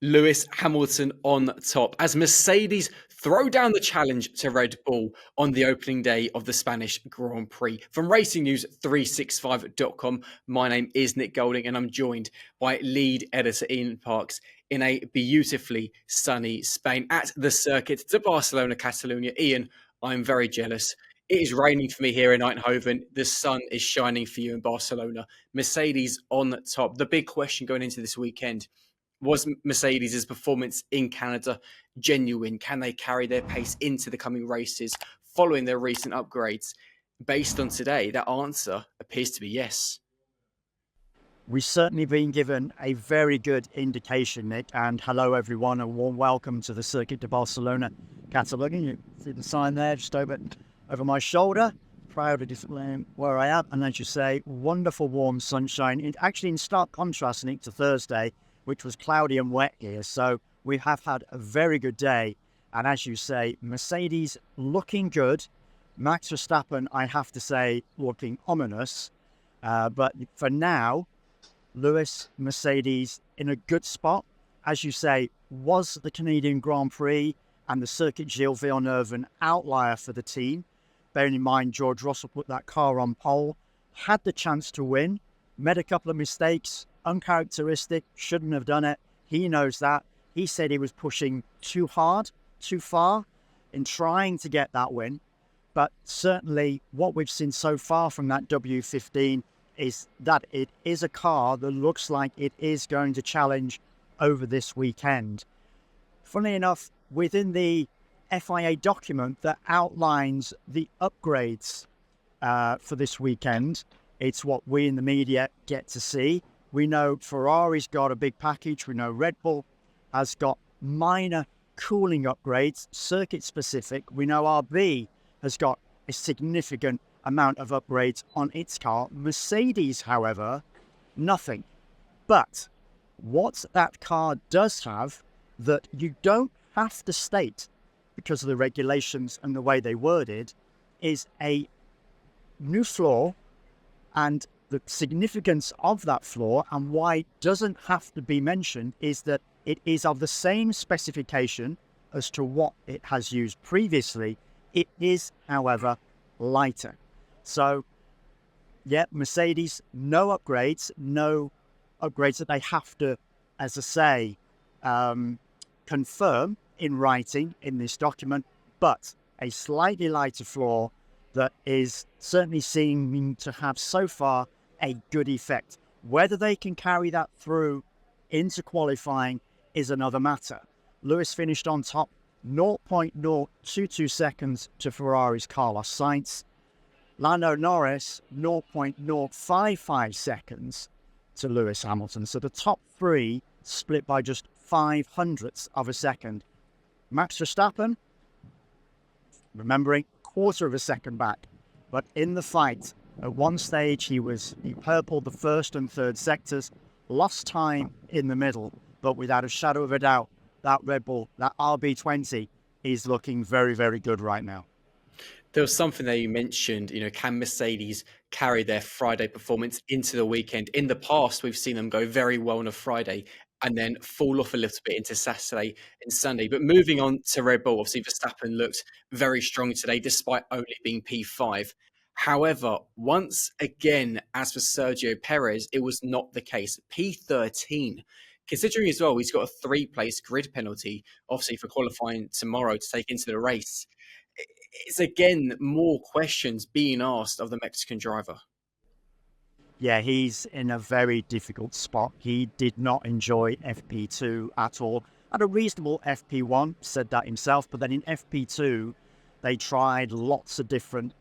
Lewis Hamilton on top as Mercedes throw down the challenge to Red Bull on the opening day of the Spanish Grand Prix. From RacingNews365.com, my name is Nick Golding and I'm joined by lead editor Ian Parks in a beautifully sunny Spain at the circuit to Barcelona, Catalonia. Ian, I'm very jealous. It is raining for me here in Eindhoven. The sun is shining for you in Barcelona. Mercedes on top. The big question going into this weekend: was Mercedes' performance in Canada genuine? Can they carry their pace into the coming races following their recent upgrades? Based on today, that answer appears to be yes. We've certainly been given a very good indication, Nick, and hello everyone, a warm welcome to the Circuit de Barcelona, Catalonia. You see the sign there just over my shoulder. Proud to display where I am, and as you say, wonderful warm sunshine, actually in stark contrast, Nick, to Thursday, which was cloudy and wet here. So we have had a very good day. And as you say, Mercedes looking good. Max Verstappen, I have to say, looking ominous. But for now, Lewis, Mercedes in a good spot. As you say, was the Canadian Grand Prix and the Circuit Gilles Villeneuve an outlier for the team? Bearing in mind, George Russell put that car on pole, had the chance to win, made a couple of mistakes, uncharacteristic, shouldn't have done it. He knows that. He said he was pushing too hard, too far in trying to get that win. But certainly what we've seen so far from that W15 is that it is a car that looks like it is going to challenge over this weekend. Funnily enough, within the FIA document that outlines the upgrades for this weekend, it's what we in the media get to see. We know Ferrari's got a big package. We know Red Bull has got minor cooling upgrades, circuit specific. We know RB has got a significant amount of upgrades on its car. Mercedes, however, nothing. But what that car does have that you don't have to state because of the regulations and the way they worded is a new floor, and the significance of that floor and why it doesn't have to be mentioned is that it is of the same specification as to what it has used previously. It is, however, lighter. So, yeah, Mercedes, no upgrades that they have to, as I say, confirm in writing in this document, but a slightly lighter floor that is certainly seeming to have so far a good effect. Whether they can carry that through into qualifying is another matter. Lewis finished on top, 0.022 seconds to Ferrari's Carlos Sainz. Lando Norris, 0.055 seconds to Lewis Hamilton. So the top three split by just 0.05 of a second. Max Verstappen, remembering, quarter of a second back. But in the fight, at one stage, he purpled the first and third sectors, lost time in the middle, but without a shadow of a doubt, that Red Bull, that RB20, is looking very, very good right now. There was something that you mentioned, can Mercedes carry their Friday performance into the weekend? In the past, we've seen them go very well on a Friday and then fall off a little bit into Saturday and Sunday. But moving on to Red Bull, obviously Verstappen looked very strong today, despite only being P5. However, once again, as for Sergio Perez, it was not the case. P13. Considering as well, he's got a 3-place grid penalty, obviously for qualifying tomorrow to take into the race. It's again more questions being asked of the Mexican driver. Yeah, he's in a very difficult spot. He did not enjoy FP2 at all. Had a reasonable FP1, said that himself, but then in FP2, they tried lots of different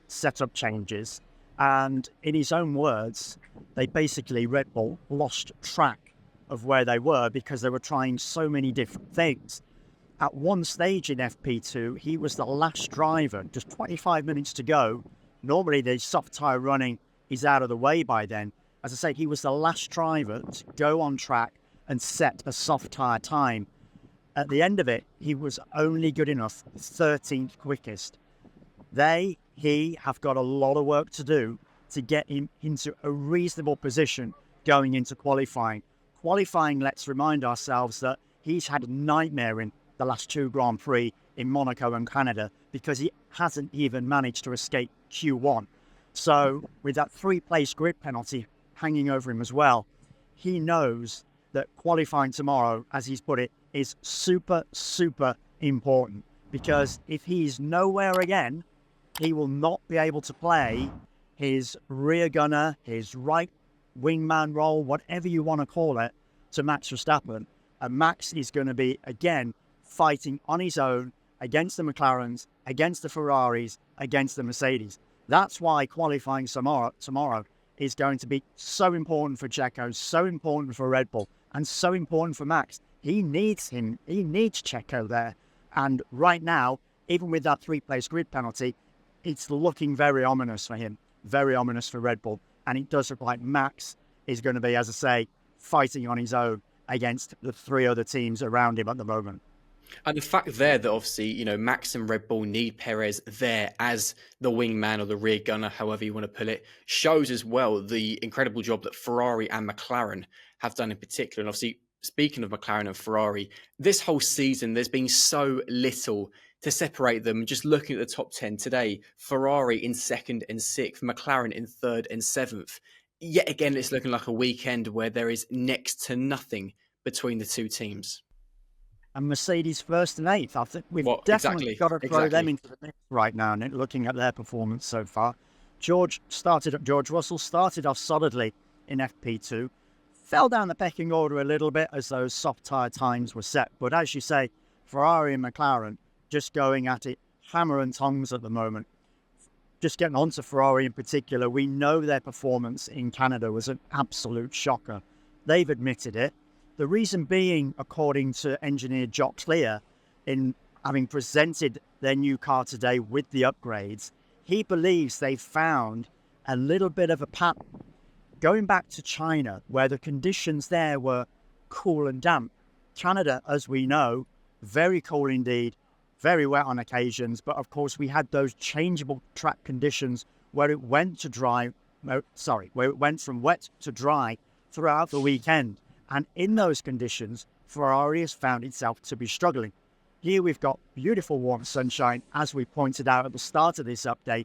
setup changes. And in his own words, they basically, Red Bull, lost track of where they were because they were trying so many different things. At one stage in FP2, he was the last driver, just 25 minutes to go. Normally, the soft tyre running is out of the way by then. As I say, he was the last driver to go on track and set a soft tyre time. At the end of it, he was only good enough, 13th quickest. He have got a lot of work to do to get him into a reasonable position going into qualifying. Qualifying, let's remind ourselves that he's had a nightmare in the last 2 Grand Prix in Monaco and Canada because he hasn't even managed to escape Q1. So with that 3-place grid penalty hanging over him as well, he knows that qualifying tomorrow, as he's put it, is super, super important, because if he's nowhere again, he will not be able to play his rear gunner, his right wingman role, whatever you want to call it, to Max Verstappen. And Max is going to be, again, fighting on his own against the McLarens, against the Ferraris, against the Mercedes. That's why qualifying tomorrow is going to be so important for Checo, so important for Red Bull, and so important for Max. He needs him. He needs Checo there. And right now, even with that 3-place grid penalty, it's looking very ominous for him, very ominous for Red Bull. And it does look like Max is going to be, as I say, fighting on his own against the 3 other teams around him at the moment. And the fact there that obviously, Max and Red Bull need Perez there as the wingman or the rear gunner, however you want to put it, shows as well the incredible job that Ferrari and McLaren have done in particular. And obviously, speaking of McLaren and Ferrari, this whole season, there's been so little to separate them. Just looking at the top 10 today, Ferrari in 2nd and 6th, McLaren in 3rd and 7th. Yet again, it's looking like a weekend where there is next to nothing between the 2 teams. And Mercedes 1st and 8th. I think we've definitely got to throw them into the mix right now, and looking at their performance so far. George Russell started off solidly in FP2, fell down the pecking order a little bit as those soft tyre times were set. But as you say, Ferrari and McLaren just going at it hammer and tongs at the moment. Just getting on to Ferrari in particular, we know their performance in Canada was an absolute shocker. They've admitted it. The reason being, according to engineer Jock Clear, in having presented their new car today with the upgrades, he believes they've found a little bit of a pattern. Going back to China, where the conditions there were cool and damp. Canada, as we know, very cool indeed, very wet on occasions, but of course we had those changeable track conditions where it went from wet to dry throughout the weekend. And in those conditions, Ferrari has found itself to be struggling. Here we've got beautiful warm sunshine, as we pointed out at the start of this update.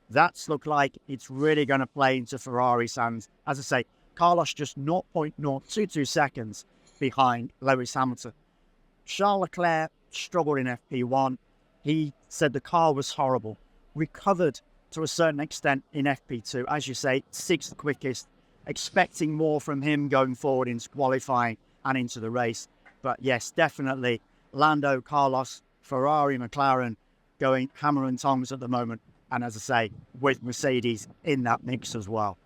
That's looked like it's really going to play into Ferrari's hands. As I say, Carlos just 0.022 seconds behind Lewis Hamilton. Charles Leclerc struggled in FP1. He said the car was horrible. Recovered to a certain extent in FP2. As you say, 6th quickest. Expecting more from him going forward into qualifying and into the race. But yes, definitely Lando, Carlos, Ferrari, McLaren going hammer and tongs at the moment. And as I say, with Mercedes in that mix as well.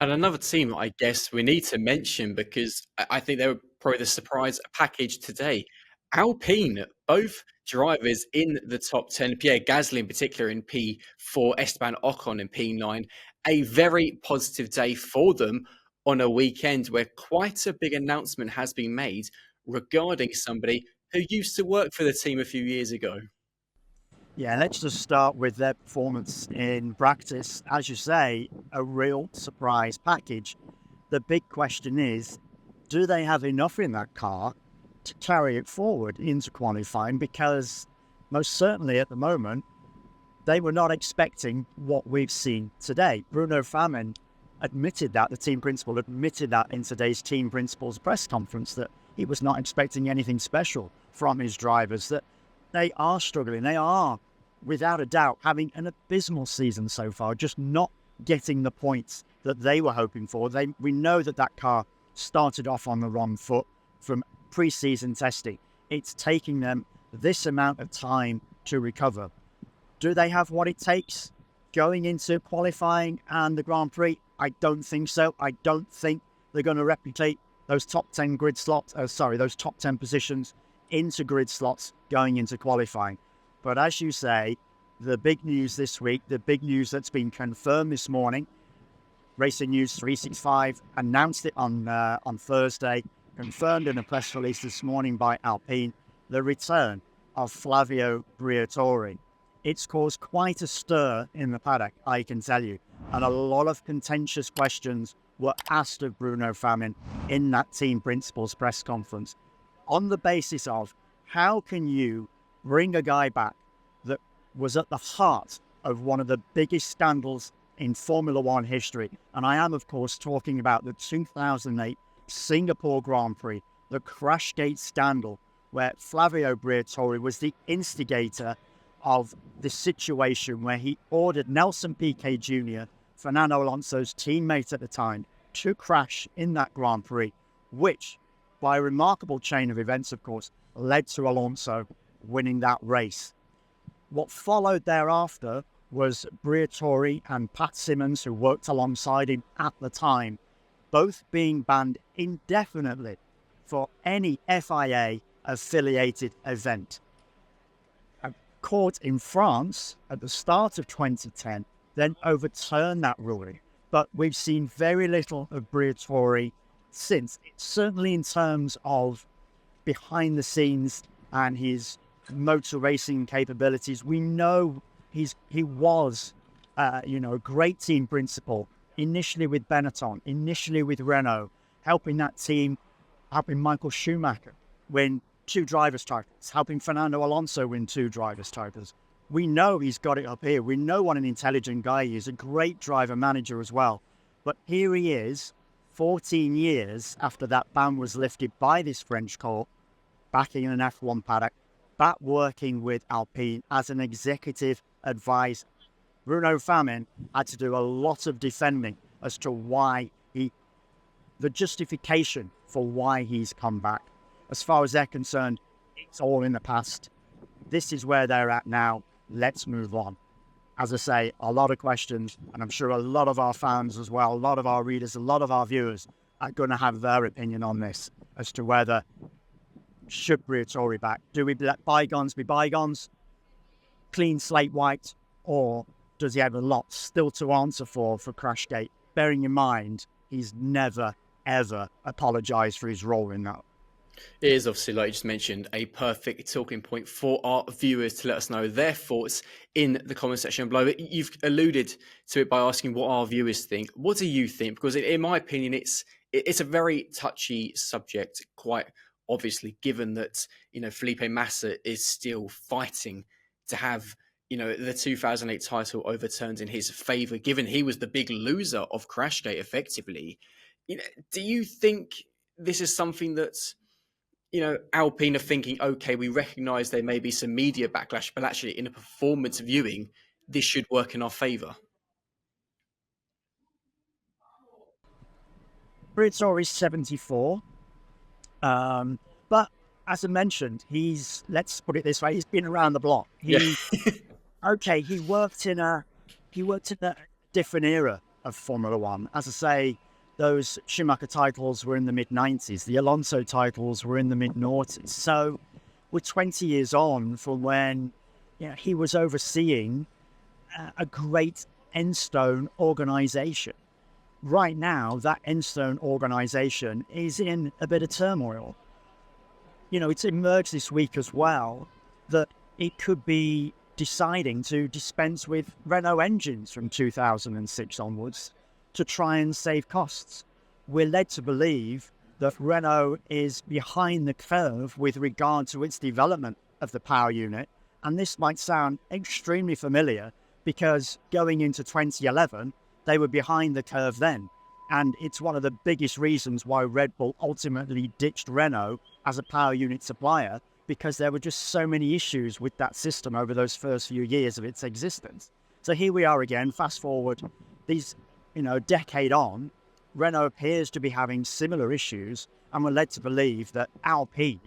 And another team I guess we need to mention, because I think they were probably the surprise package today. Alpine, both drivers in the top 10, Pierre Gasly in particular in P4, Esteban Ocon in P9. A very positive day for them on a weekend where quite a big announcement has been made regarding somebody who used to work for the team a few years ago. Yeah, let's just start with their performance in practice. As you say, a real surprise package. The big question is, do they have enough in that car to carry it forward into qualifying? Because most certainly at the moment, they were not expecting what we've seen today. Bruno Famin admitted that, the team principal admitted that in today's team principal's press conference, that he was not expecting anything special from his drivers, that they are struggling. They are, without a doubt, having an abysmal season so far, just not getting the points that they were hoping for. We know that car started off on the wrong foot from pre-season testing. It's taking them this amount of time to recover. Do they have what it takes going into qualifying and the Grand Prix? I don't think so. I don't think they're going to replicate those top 10 grid slots, those top 10 positions into grid slots going into qualifying. But as you say, the big news this week, the big news that's been confirmed this morning, Racing News 365 announced it on Thursday, confirmed in a press release this morning by Alpine, the return of Flavio Briatore. It's caused quite a stir in the paddock, I can tell you. And a lot of contentious questions were asked of Bruno Famin in that team principal's press conference. on the basis of how can you bring a guy back that was at the heart of one of the biggest scandals in Formula One history. And I am, of course, talking about the 2008 Singapore Grand Prix, the Crashgate scandal, where Flavio Briatore was the instigator of the situation where he ordered Nelson Piquet Jr., Fernando Alonso's teammate at the time, to crash in that Grand Prix, which, by a remarkable chain of events, of course, led to Alonso winning that race. What followed thereafter was Briatore and Pat Simmons, who worked alongside him at the time, both being banned indefinitely for any FIA-affiliated event. A court in France at the start of 2010 then overturned that ruling, but we've seen very little of Briatore since, certainly in terms of behind the scenes and his motor racing capabilities. We know he was a great team principal, initially with Benetton, initially with Renault, helping that team, helping Michael Schumacher win 2 drivers' titles, helping Fernando Alonso win 2 drivers' titles. We know he's got it up here. We know what an intelligent guy he is, a great driver manager as well. But here he is, 14 years after that ban was lifted by this French court, back in an F1 paddock, back working with Alpine as an executive advisor. Bruno Famin had to do a lot of defending as to the justification for why he's come back. As far as they're concerned, it's all in the past. This is where they're at now. Let's move on. As I say, a lot of questions, and I'm sure a lot of our fans as well, a lot of our readers, a lot of our viewers are going to have their opinion on this as to whether should Briatore back. Do we let bygones be bygones, clean slate wiped, or does he have a lot still to answer for Crashgate? Bearing in mind, he's never, ever apologised for his role in that. It is obviously, like you just mentioned, a perfect talking point for our viewers to let us know their thoughts in the comment section below. You've alluded to it by asking what our viewers think. What do you think? Because in my opinion, it's a very touchy subject, quite obviously, given that, Felipe Massa is still fighting to have, the 2008 title overturned in his favour, given he was the big loser of Crashgate effectively. Do you think this is something that's, Alpine are thinking, okay, we recognise there may be some media backlash, but actually in a performance viewing, this should work in our favour? Briatore is 74. But as I mentioned, let's put it this way, he's been around the block. He worked in a different era of Formula One. As I say, those Schumacher titles were in the mid-90s. The Alonso titles were in the mid-noughties. So we're 20 years on from when he was overseeing a great Enstone organisation. Right now, that Enstone organisation is in a bit of turmoil. It's emerged this week as well that it could be deciding to dispense with Renault engines from 2006 onwards to try and save costs. We're led to believe that Renault is behind the curve with regard to its development of the power unit. And this might sound extremely familiar because going into 2011, they were behind the curve then. And it's one of the biggest reasons why Red Bull ultimately ditched Renault as a power unit supplier, because there were just so many issues with that system over those first few years of its existence. So here we are again, fast forward, a decade on, Renault appears to be having similar issues, and we're led to believe that Alpine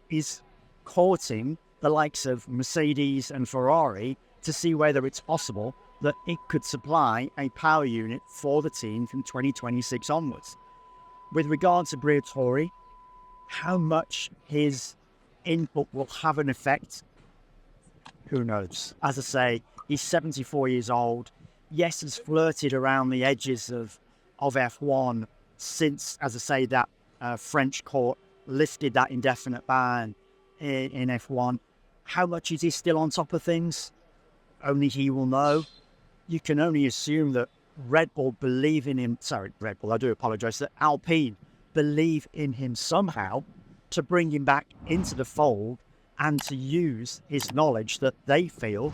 is courting the likes of Mercedes and Ferrari to see whether it's possible that it could supply a power unit for the team from 2026 onwards. With regard to Briatore, how much his input will have an effect, who knows? As I say, he's 74 years old. Yes, he's flirted around the edges of F1 since, as I say, that French court lifted that indefinite ban in F1. How much is he still on top of things? Only he will know. You can only assume that Red Bull believe in him. Sorry, Red Bull, I do apologise. That Alpine believe in him somehow, to bring him back into the fold and to use his knowledge that they feel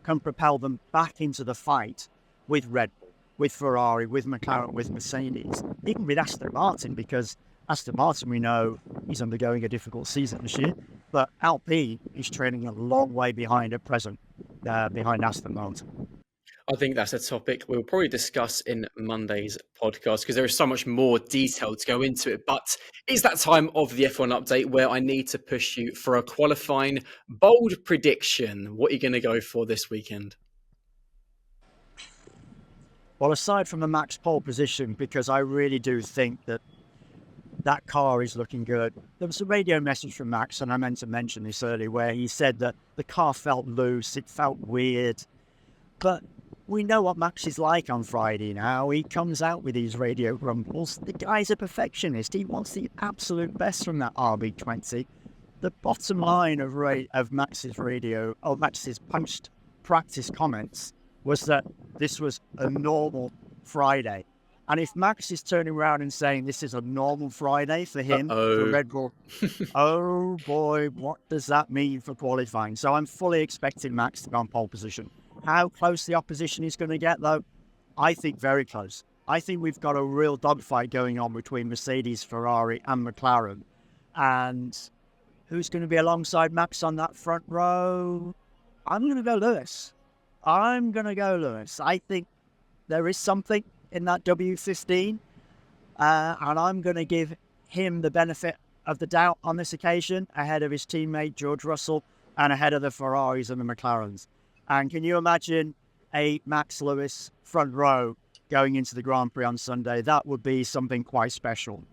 can propel them back into the fight with Red Bull, with Ferrari, with McLaren, with Mercedes, even with Aston Martin, because Aston Martin, we know, is undergoing a difficult season this year, but Alpine is trailing a long way behind at present, behind Aston Martin. I think that's a topic we'll probably discuss in Monday's podcast because there is so much more detail to go into it. But it's that time of the F1 update where I need to push you for a qualifying bold prediction. What are you going to go for this weekend? Well, aside from the Max pole position, because I really do think that that car is looking good. There was a radio message from Max, and I meant to mention this earlier, where he said that the car felt loose, it felt weird. But we know what Max is like on Friday now. He comes out with these radio grumbles. The guy's a perfectionist. He wants the absolute best from that RB20. The bottom line of Max's Max's post-practice comments was that this was a normal Friday. And if Max is turning around and saying this is a normal Friday for him, for Red Bull, oh boy, what does that mean for qualifying? So I'm fully expecting Max to go on pole position. How close the opposition is going to get, though, I think very close. I think we've got a real dogfight going on between Mercedes, Ferrari and McLaren. And who's going to be alongside Max on that front row? I'm going to go Lewis. I think there is something in that W15, and I'm going to give him the benefit of the doubt on this occasion ahead of his teammate George Russell and ahead of the Ferraris and the McLarens. And can you imagine a Max Lewis front row going into the Grand Prix on Sunday? That would be something quite special.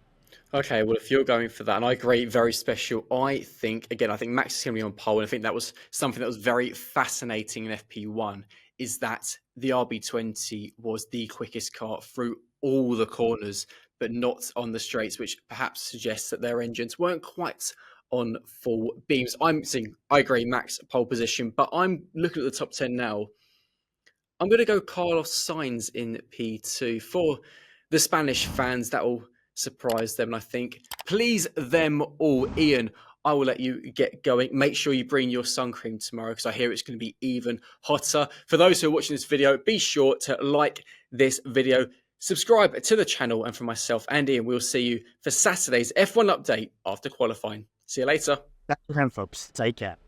Okay, well, if you're going for that, and I agree, very special. I think Max is going to be on pole, and I think that was something that was very fascinating in FP1, is that the RB20 was the quickest car through all the corners, but not on the straights, which perhaps suggests that their engines weren't quite on full beams. I agree, Max pole position, but I'm looking at the top 10 now. I'm going to go Carlos Sainz in P2 for the Spanish fans. That will surprise them, I think. Please them all. Ian, I will let you get going. Make sure you bring your sun cream tomorrow because I hear it's going to be even hotter. For those who are watching this video, be sure to like this video, subscribe to the channel, and for myself and Ian, we'll see you for Saturday's F1 update after qualifying. See you later. That's the folks. Take care.